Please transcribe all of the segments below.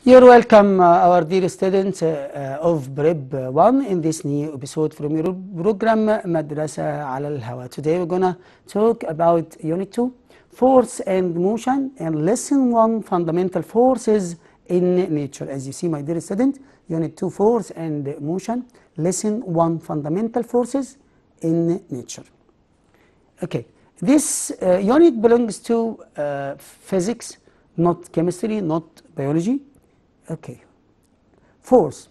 You're welcome, our dear students of Prep 1 in this new episode from your program Madrasa على الهواء. Today we're gonna talk about Unit 2, Force and Motion, and Lesson 1, Fundamental Forces in Nature. As you see, my dear student, Unit 2, Force and Motion, Lesson 1, Fundamental Forces in Nature. Okay, this unit belongs to physics, not chemistry, not biology. Okay, force.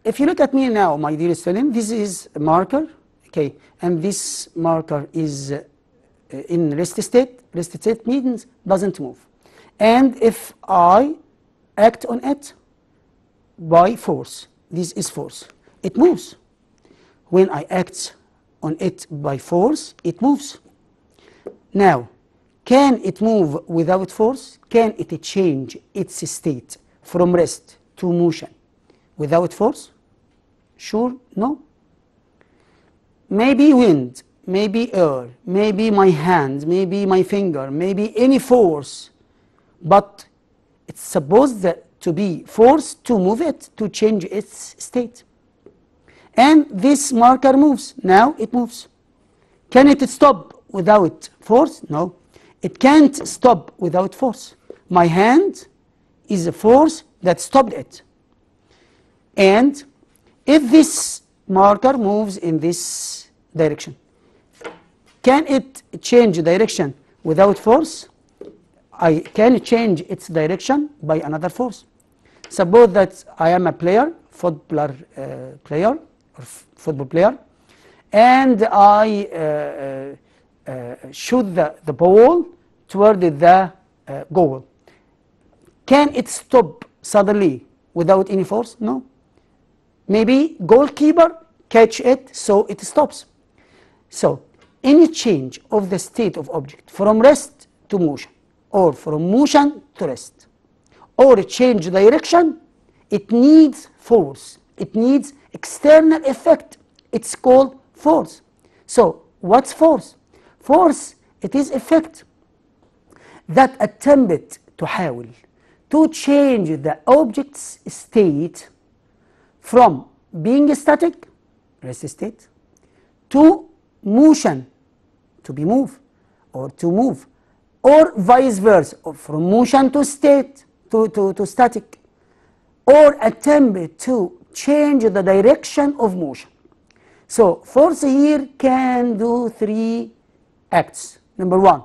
If you look at me now, my dear student, this is a marker, okay, and this marker is in rest state. Rest state means doesn't move. And if I act on it by force, this is force, it moves. When I act on it by force, it moves. Now, can it move without force? Can it change its state from rest to motion without force? Sure, no. Maybe wind, maybe air, maybe my hand, maybe my finger, maybe any force, but it's supposed to be force to move it, to change its state. And this marker moves. Now it moves. Can it stop without force? No. It can't stop without force. My hand is a force that stopped it. And if this marker moves in this direction, can it change direction without force? I can change its direction by another force. Suppose that I am a player, football player, and I shoot the ball toward the goal. Can it stop suddenly without any force? No. Maybe goalkeeper catch it, so it stops. So any change of the state of object from rest to motion, or from motion to rest, or change direction, it needs force. It needs external effect. It's called force. So what's force? Force, it is effect that attempt تحاول to change the object's state from being static, rest state, to motion, to be moved, or to move, or vice versa, or from motion to state, to static, or attempt to change the direction of motion. So force here can do three acts. Number one,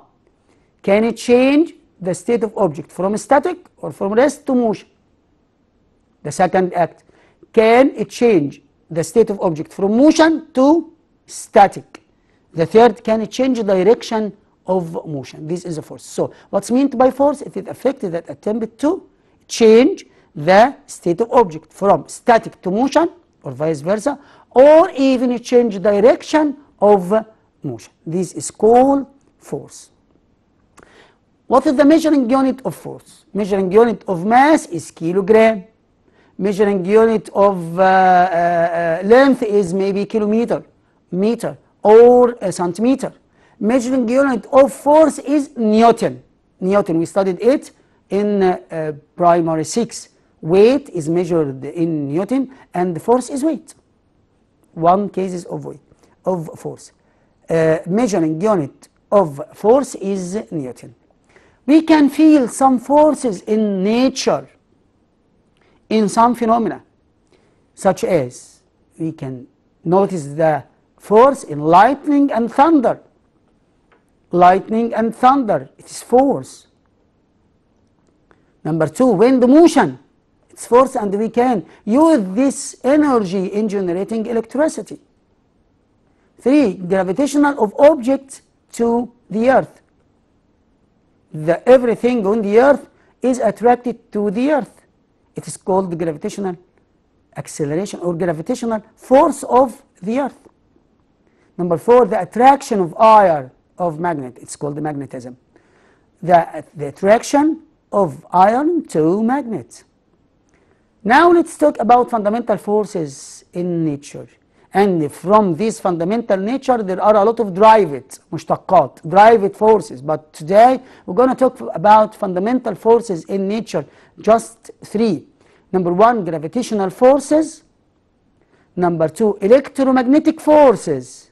can it change the state of object from static or from rest to motion? The second act, can it change the state of object from motion to static? The third, can it change the direction of motion? This is a force. So what's meant by force? It is effect that attempt to change the state of object from static to motion, or vice versa, or even change direction of motion. This is called force. What is the measuring unit of force? Measuring unit of mass is kilogram. Measuring unit of length is maybe kilometer, meter, or centimeter. Measuring unit of force is Newton. Newton, we studied it in primary 6. Weight is measured in Newton, and the force is weight. One cases of weight, of force. Measuring unit of force is Newton. We can feel some forces in nature, in some phenomena, such as we can notice the force in lightning and thunder. Lightning and thunder, it is force. Number two, wind motion, it's force, and we can use this energy in generating electricity. Three, gravitational of objects to the earth. Everything on the earth is attracted to the earth. It is called the gravitational acceleration or gravitational force of the earth. Number four, the attraction of iron, of magnet. It's called the magnetism. The attraction of iron to magnet. Now let's talk about fundamental forces in nature. And from this fundamental nature there are a lot of derived مشتقات, derived forces, but today we're going to talk about fundamental forces in nature, just 3. Number 1, gravitational forces. Number 2, electromagnetic forces.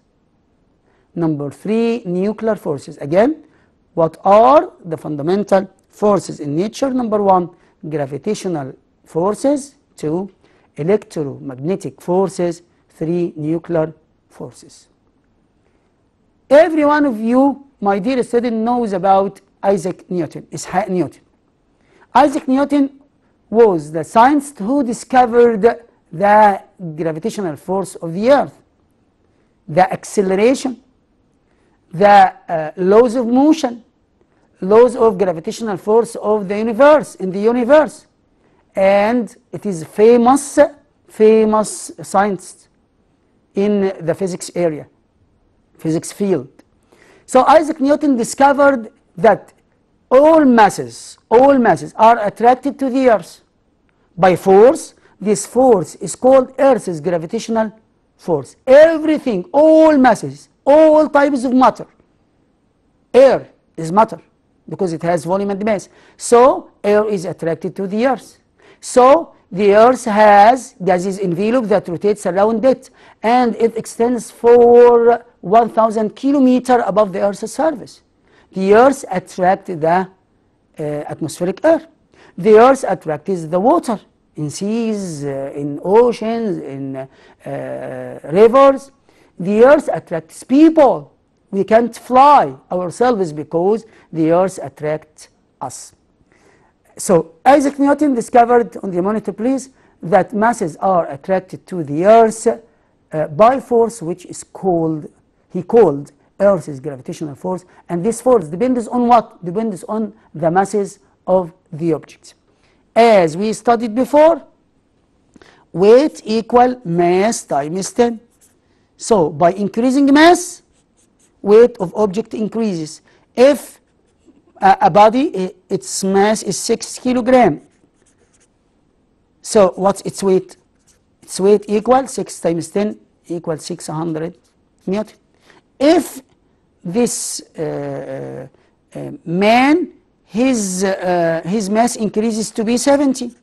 Number 3, nuclear forces. Again, what are the fundamental forces in nature? Number 1, gravitational forces. 2, electromagnetic forces. 3, nuclear forces. Every one of you, my dear student, knows about Isaac Newton, Isaac Newton. Isaac Newton was the scientist who discovered the gravitational force of the earth, the acceleration, the laws of motion, laws of gravitational force of the universe, in the universe. And it is famous scientist in the physics area, physics field. So Isaac Newton discovered that all masses are attracted to the earth by force. This force is called Earth's gravitational force. Everything, all masses, all types of matter. Air is matter because it has volume and mass. So air is attracted to the earth. So the earth has gases envelope that rotates around it, and it extends for 1,000 kilometers above the earth's surface. The earth attracts the atmospheric air. The earth attracts the water in seas, in oceans, in rivers. The earth attracts people. We can't fly ourselves because the earth attracts us. So Isaac Newton discovered, on the monitor please, that masses are attracted to the earth by force which is called, he called Earth's gravitational force. And this force depends on what? Depends on the masses of the objects. As we studied before, weight equal mass times 10. So by increasing mass, weight of object increases. If a body, its mass is 6 kilogram, so what's its weight? Its weight equal 6 times 10 equals 600 Newton. If this man, his mass increases to be 70,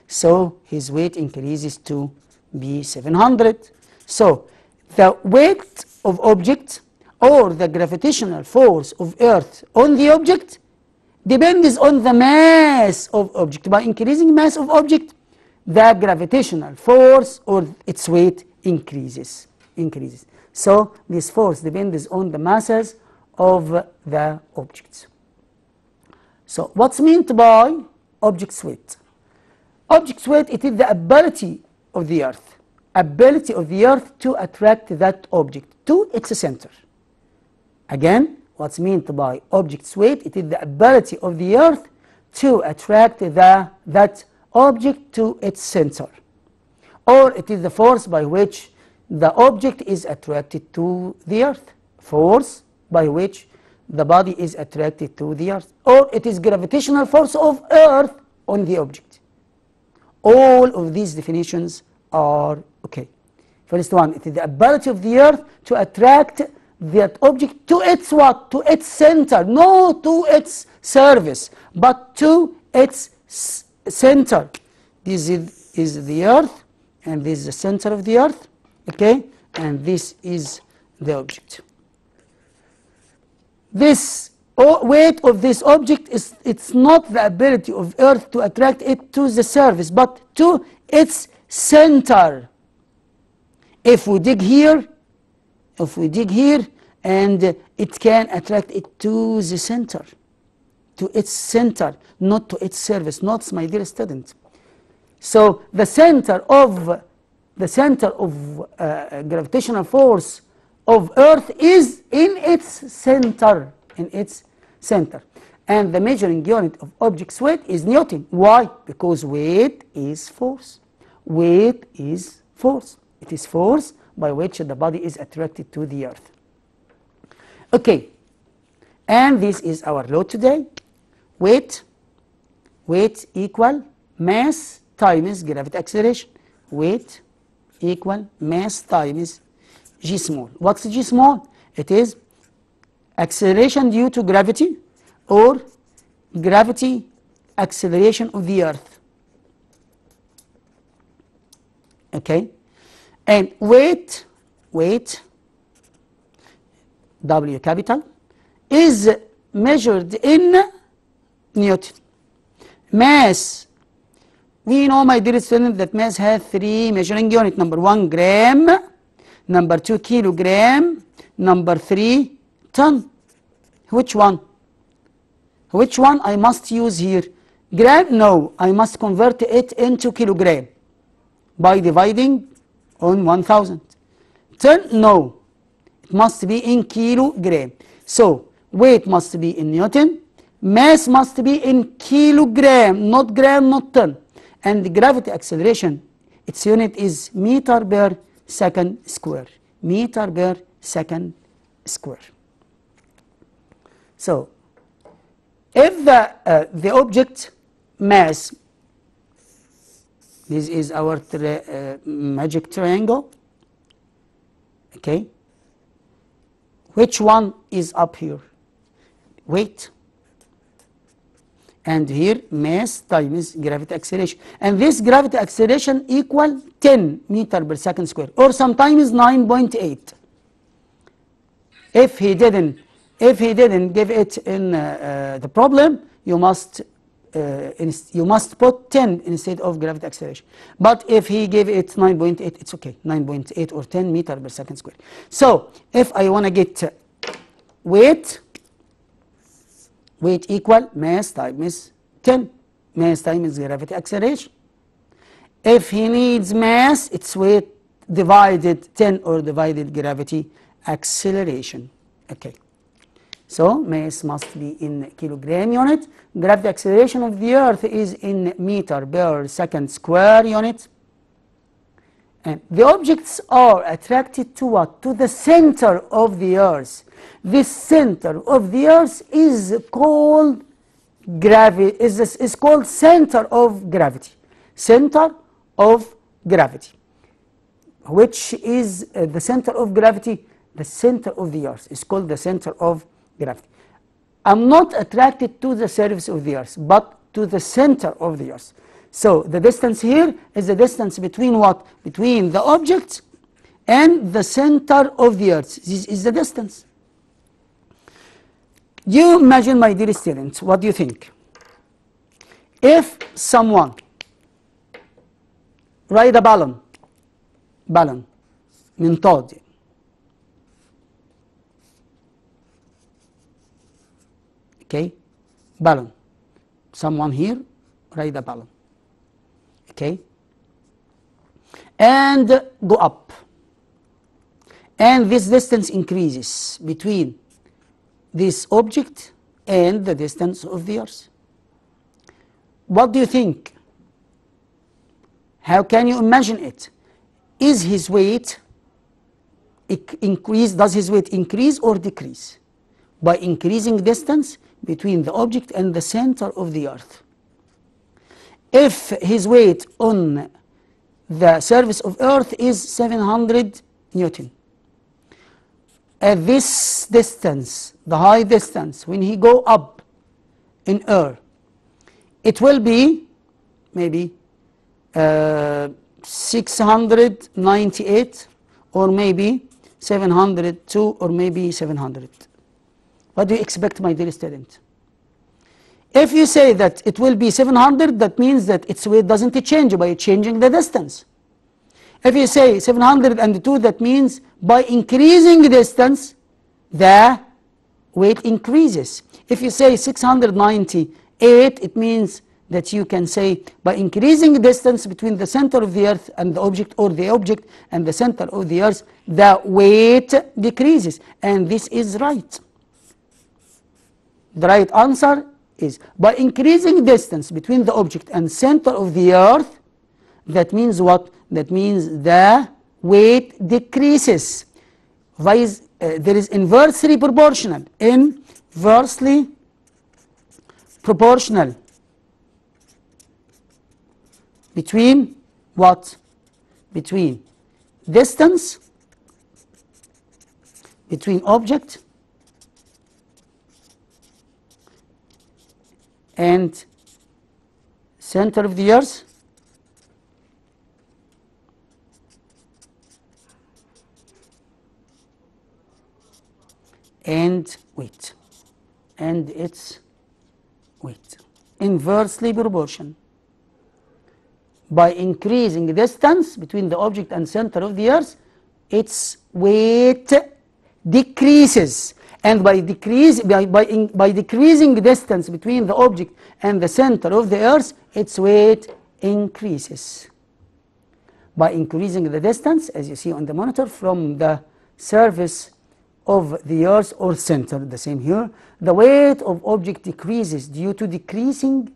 so his weight increases to be 700. So the weight of object or the gravitational force of Earth on the object depends on the mass of object. By increasing mass of object, the gravitational force or its weight increases. So this force depends on the masses of the objects. So what's meant by object's weight? Object's weight, it is the ability of the Earth to attract that object to its center. Again, what's meant by object's weight? It is the ability of the Earth to attract that object to its center. Or it is the force by which the object is attracted to the Earth. Force by which the body is attracted to the Earth. Or it is gravitational force of Earth on the object. All of these definitions are okay. First one, it is the ability of the Earth to attract that object to its what? To its center, no to its surface, but to its center. This is the Earth, and this is the center of the Earth, okay? And this is the object. This weight of this object is, it's not the ability of Earth to attract it to the surface, but to its center. If we dig here, and it can attract it to the center, to its center, not to its surface, not, my dear student. So the center of gravitational force of Earth is in its center, And the measuring unit of object's weight is Newton. Why? Because weight is force. Weight is force. It is force by which the body is attracted to the Earth. Okay, and this is our law today. Weight equal mass times gravity acceleration. Weight equal mass times g small. What's g small? It is acceleration due to gravity or gravity acceleration of the earth. Okay, and weight W capital is measured in Newton. Mass, we know, my dear student, that mass has 3 measuring units. Number 1 gram, number 2 kilogram, number 3 ton. Which one? Which one I must use here? Gram? No, I must convert it into kilogram by dividing on 1000. Ton? No, it must be in kilogram. So weight must be in Newton, mass must be in kilogram, not gram, not ton. And the gravity acceleration, its unit is meter per second square. Meter per second square. So if the object mass, this is our magic triangle, okay, which one is up here? Weight, and here mass times gravity acceleration, and this gravity acceleration equal 10 meter per second square, or sometimes 9.8. If he didn't give it in the problem, you must put 10 instead of gravity acceleration. But if he gave it 9.8, it's okay, 9.8 or 10 meter per second square. So if I want to get weight equal mass times 10, mass times gravity acceleration. If he needs mass, it's weight divided 10 or divided gravity acceleration. Okay, so mass must be in kilogram unit. Gravity acceleration of the earth is in meter per second square unit. And the objects are attracted to what? To the center of the earth. This center of the earth is called gravity, is called center of gravity. Center of gravity. Which is the center of gravity? The center of the earth is called the center of gravity. I'm not attracted to the surface of the earth, but to the center of the earth. So the distance here is the distance between what? Between the object and the center of the earth. This is the distance. You imagine, my dear students, what do you think? If someone ride a balloon منطاد, okay, balloon, someone here ride a balloon, okay, and go up, and this distance increases between this object and the distance of the earth. What do you think? How can you imagine it? Is his weight increase? Does his weight increase or decrease? By increasing distance between the object and the center of the earth. If his weight on the surface of earth is 700 Newton, at this distance, the high distance, when he go up in air, it will be maybe 698 or maybe 702 or maybe 700. What do you expect, my dear student? If you say that it will be 700, that means that its weight doesn't change by changing the distance. If you say 702, that means by increasing the distance, the weight increases. If you say 698, it means that you can say by increasing the distance between the center of the earth and the object, or the object and the center of the earth, the weight decreases. And this is right. The right answer is by increasing distance between the object and center of the earth. That means what? That means the weight decreases. There is inversely proportional. Inversely proportional between what? Between distance between object and center of the earth and weight, and its weight, inversely proportion. By increasing the distance between the object and center of the earth, its weight decreases, and by decreasing the distance between the object and the center of the earth, its weight increases. By increasing the distance, as you see on the monitor, from the surface of the earth or center, the same here, the weight of object decreases due to decreasing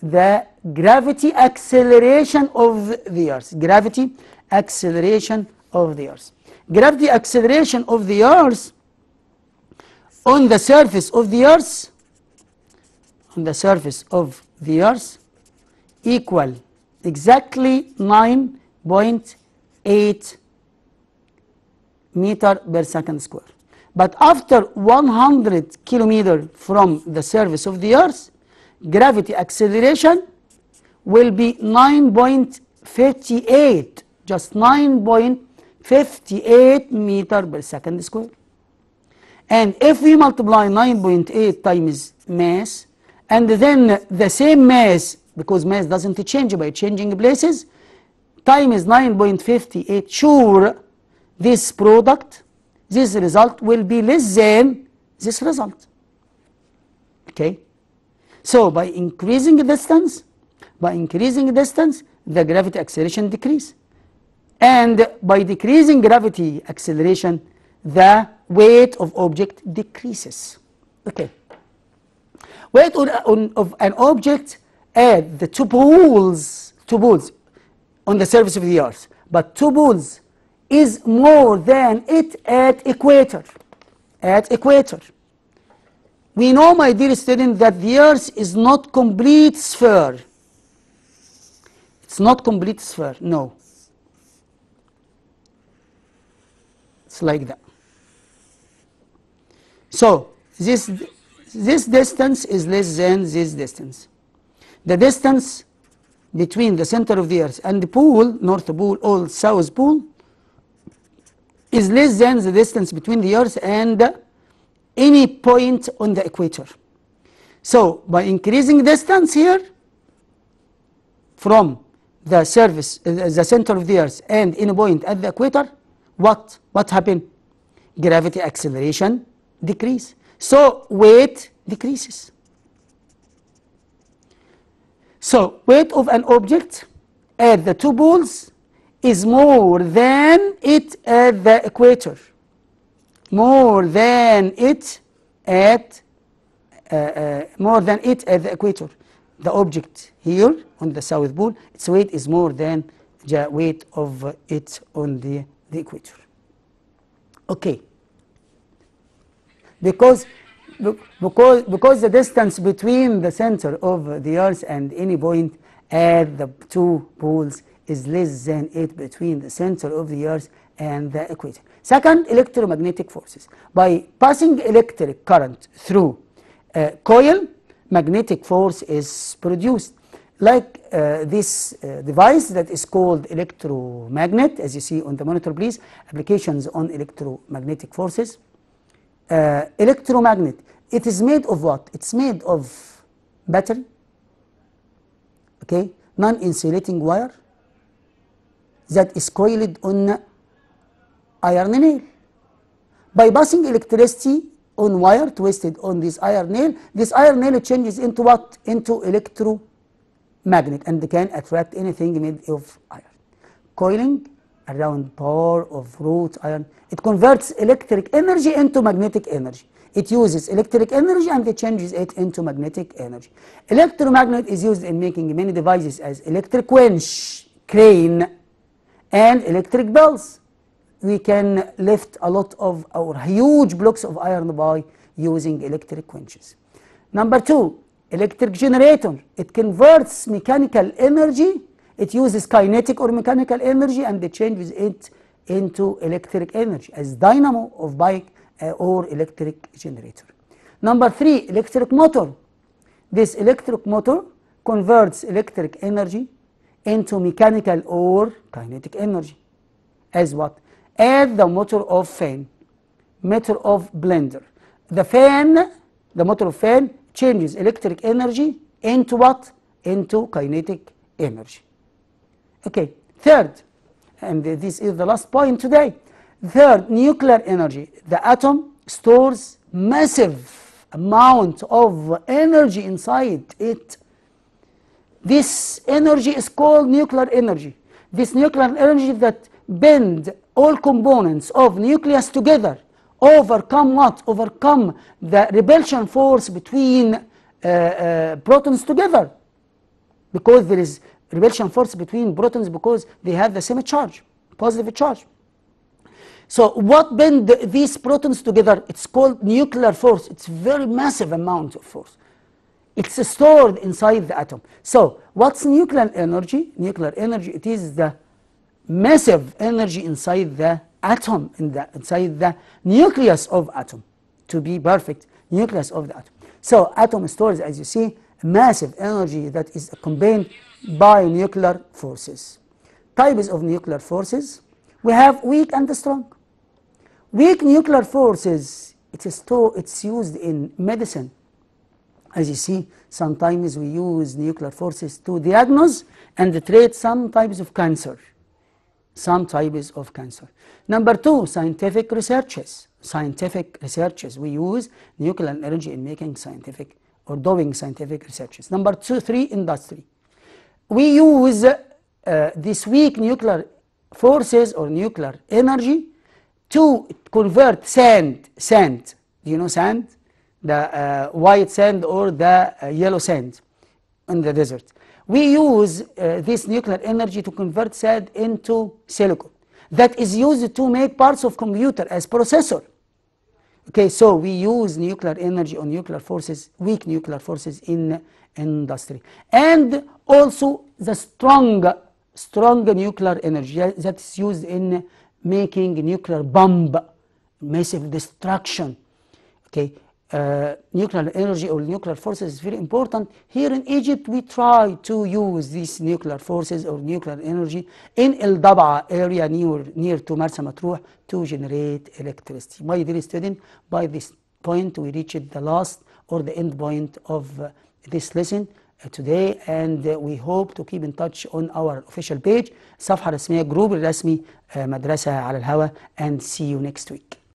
the gravity acceleration of the earth. Gravity acceleration of the earth. Gravity acceleration of the earth on the surface of the earth, equal exactly 9.8 meter per second square. But after 100 kilometer from the surface of the earth, gravity acceleration will be 9.58, just 9.58 meter per second square. And if we multiply 9.8 times mass, and then the same mass, because mass doesn't change by changing places, times 9.58, sure, this product, this result will be less than this result. Okay? So by increasing the distance, the gravity acceleration decrease. And by decreasing gravity acceleration, the weight of object decreases. Okay. Weight of an object at the two poles on the surface of the earth, but two poles is more than it at equator. At equator. We know, my dear student, that the earth is not complete sphere. It's not complete sphere, no. It's like that. So this distance is less than this distance. The distance between the center of the earth and the pole, north pole or south pole, is less than the distance between the earth and any point on the equator. So by increasing distance here from the surface, the center of the earth and any point at the equator, what happened? Gravity acceleration decrease. So weight decreases. So weight of an object at the two poles is more than it at the equator. More than it at the equator. The object here on the south pole, its weight is more than the weight of it on the equator. Okay. Because the distance between the center of the earth and any point at the two poles is less than it between the center of the earth and the equator. Second, electromagnetic forces. By passing electric current through a coil, magnetic force is produced. Like this device that is called electromagnet, as you see on the monitor, please. Applications on electromagnetic forces. Electromagnet, it is made of what? It's made of battery, okay, non-insulating wire that is coiled on iron nail. By passing electricity on wire twisted on this iron nail changes into what? Into electromagnet, and can attract anything made of iron. Coiling around bar of wrought iron, it converts electric energy into magnetic energy. It uses electric energy and it changes it into magnetic energy. Electromagnet is used in making many devices as electric winch, crane, and electric bells. We can lift a lot of our huge blocks of iron by using electric winches. Number two, electric generator. It converts mechanical energy. It uses kinetic or mechanical energy and it changes it into electric energy as dynamo of bike or electric generator. Number 3, electric motor. This electric motor converts electric energy into mechanical or kinetic energy as what? As the motor of fan, motor of blender. The fan, the motor of fan changes electric energy into what? Into kinetic energy. Okay, third, and this is the last point today. Third, nuclear energy. The atom stores massive amount of energy inside it. This energy is called nuclear energy. This nuclear energy that bend all components of nucleus together, overcome what? Overcome the repulsion force between protons together, because there is repulsion force between protons because they have the same charge, positive charge. So what bend these protons together? It's called nuclear force. It's very massive amount of force. It's stored inside the atom. So what's nuclear energy? Nuclear energy, it is the massive energy inside the atom, inside the nucleus of atom, to be perfect, nucleus of the atom. So atom stores, as you see, massive energy that is combined by nuclear forces. Types of nuclear forces: we have weak and strong. Weak nuclear forces, it's used in medicine. As you see, sometimes we use nuclear forces to diagnose and treat some types of cancer. Some types of cancer. Number 2, scientific researches. Scientific researches. We use nuclear energy in making scientific or doing scientific researches. Number 3, industry. We use this weak nuclear forces or nuclear energy to convert sand. Do you know sand? The white sand or the yellow sand in the desert. We use this nuclear energy to convert sand into silicon that is used to make parts of computer as processor. Okay, so we use nuclear energy or nuclear forces, weak nuclear forces in industry. And also the strong nuclear energy that is used in making nuclear bomb, massive destruction. Okay. Nuclear energy or nuclear forces is very important. Here in Egypt, we try to use these nuclear forces or nuclear energy in El Dab'a area near to Marsa Matruh to generate electricity. My dear student, by this point we reached the last or the end point of this lesson today, and we hope to keep in touch on our official page, صفحة رسمية جروب الرسمي مدرسة على الهواء, and see you next week.